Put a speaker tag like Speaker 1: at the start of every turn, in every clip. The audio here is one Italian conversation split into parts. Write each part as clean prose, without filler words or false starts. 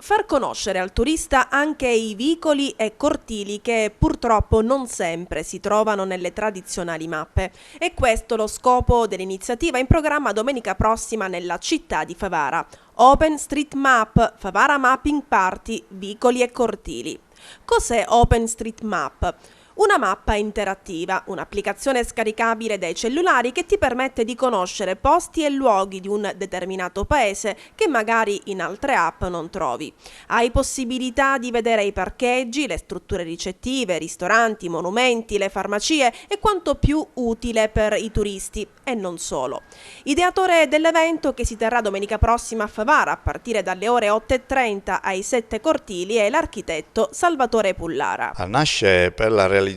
Speaker 1: Far conoscere al turista anche i vicoli e cortili che purtroppo non sempre si trovano nelle tradizionali mappe. È questo lo scopo dell'iniziativa in programma domenica prossima nella città di Favara. Open Street Map, Favara Mapping Party, vicoli e cortili. Cos'è Open Street Map? Una mappa interattiva, un'applicazione scaricabile dai cellulari che ti permette di conoscere posti e luoghi di un determinato paese che magari in altre app non trovi. Hai possibilità di vedere i parcheggi, le strutture ricettive, ristoranti, monumenti, le farmacie e quanto più utile per i turisti e non solo. Ideatore dell'evento, che si terrà domenica prossima a Favara a partire dalle ore 8:30 ai 7 cortili, è l'architetto Salvatore Pullara.
Speaker 2: Nasce per la realizzazione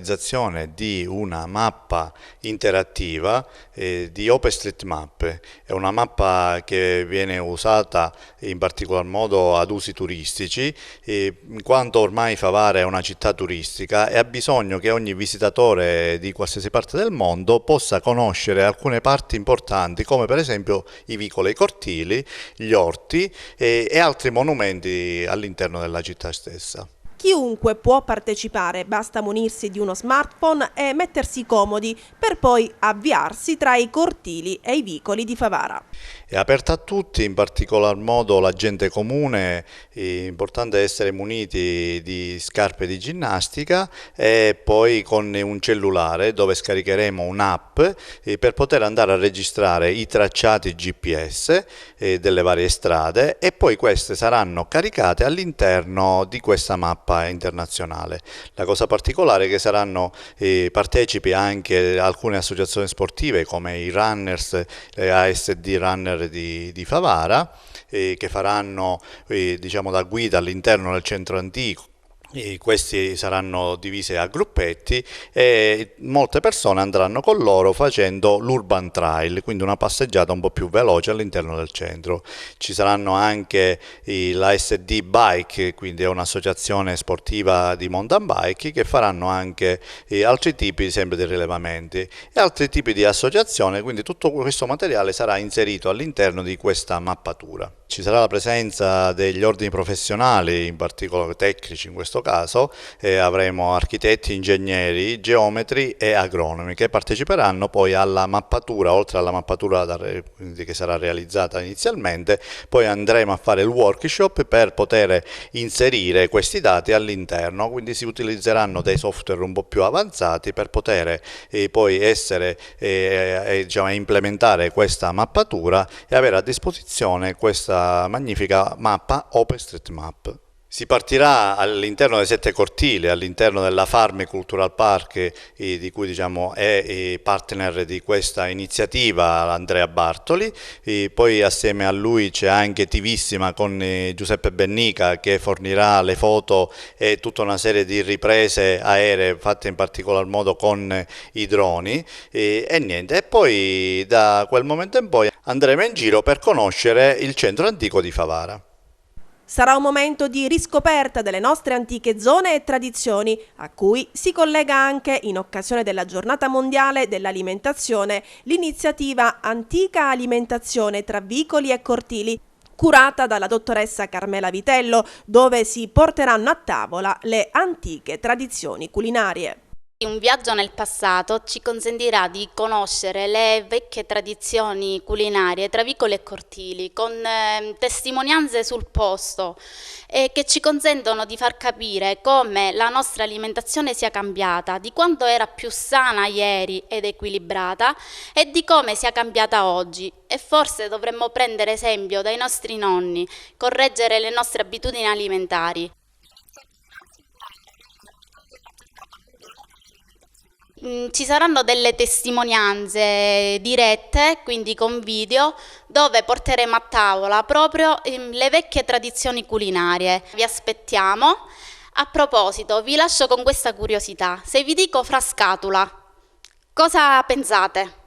Speaker 2: di una mappa interattiva di OpenStreetMap. È una mappa che viene usata in particolar modo ad usi turistici, in quanto ormai Favara è una città turistica e ha bisogno che ogni visitatore di qualsiasi parte del mondo possa conoscere alcune parti importanti, come per esempio i vicoli e i cortili, gli orti e altri monumenti all'interno della città stessa.
Speaker 1: Chiunque può partecipare, basta munirsi di uno smartphone e mettersi comodi per poi avviarsi tra i cortili e i vicoli di Favara.
Speaker 2: È aperta a tutti, in particolar modo la gente comune. È importante essere muniti di scarpe di ginnastica e poi con un cellulare dove scaricheremo un'app per poter andare a registrare i tracciati GPS delle varie strade, e poi queste saranno caricate all'interno di questa mappa internazionale. La cosa particolare è che saranno partecipi anche alcune associazioni sportive come i Runners, ASD Runner di Favara, che faranno diciamo da guida all'interno del centro antico. Questi saranno divisi a gruppetti e molte persone andranno con loro facendo l'Urban Trail, quindi una passeggiata un po' più veloce all'interno del centro. Ci saranno anche la SD Bike, quindi è un'associazione sportiva di mountain bike, che faranno anche altri tipi sempre di rilevamenti e altri tipi di associazione, quindi tutto questo materiale sarà inserito all'interno di questa mappatura. Ci sarà la presenza degli ordini professionali, in particolare tecnici in questo caso, avremo architetti, ingegneri, geometri e agronomi che parteciperanno poi alla mappatura. Oltre alla mappatura che sarà realizzata inizialmente, poi andremo a fare il workshop per poter inserire questi dati all'interno, quindi si utilizzeranno dei software un po' più avanzati per poter poi diciamo, implementare questa mappatura e avere a disposizione questa magnifica mappa OpenStreetMap. Si partirà all'interno dei 7 cortili, all'interno della Farm Cultural Park, di cui diciamo, è partner di questa iniziativa Andrea Bartoli. Poi assieme a lui c'è anche Tivissima con Giuseppe Bennica, che fornirà le foto e tutta una serie di riprese aeree fatte in particolar modo con i droni e niente. E poi da quel momento in poi andremo in giro per conoscere il centro antico di Favara.
Speaker 1: Sarà un momento di riscoperta delle nostre antiche zone e tradizioni, a cui si collega anche, in occasione della Giornata Mondiale dell'Alimentazione, l'iniziativa Antica Alimentazione tra vicoli e cortili, curata dalla dottoressa Carmela Vitello, dove si porteranno a tavola le antiche tradizioni culinarie.
Speaker 3: Un viaggio nel passato ci consentirà di conoscere le vecchie tradizioni culinarie tra vicoli e cortili, con testimonianze sul posto che ci consentono di far capire come la nostra alimentazione sia cambiata, di quanto era più sana ieri ed equilibrata e di come sia cambiata oggi. E forse dovremmo prendere esempio dai nostri nonni, correggere le nostre abitudini alimentari. Ci saranno delle testimonianze dirette, quindi con video, dove porteremo a tavola proprio le vecchie tradizioni culinarie. Vi aspettiamo. A proposito, vi lascio con questa curiosità. Se vi dico frascatola, cosa pensate?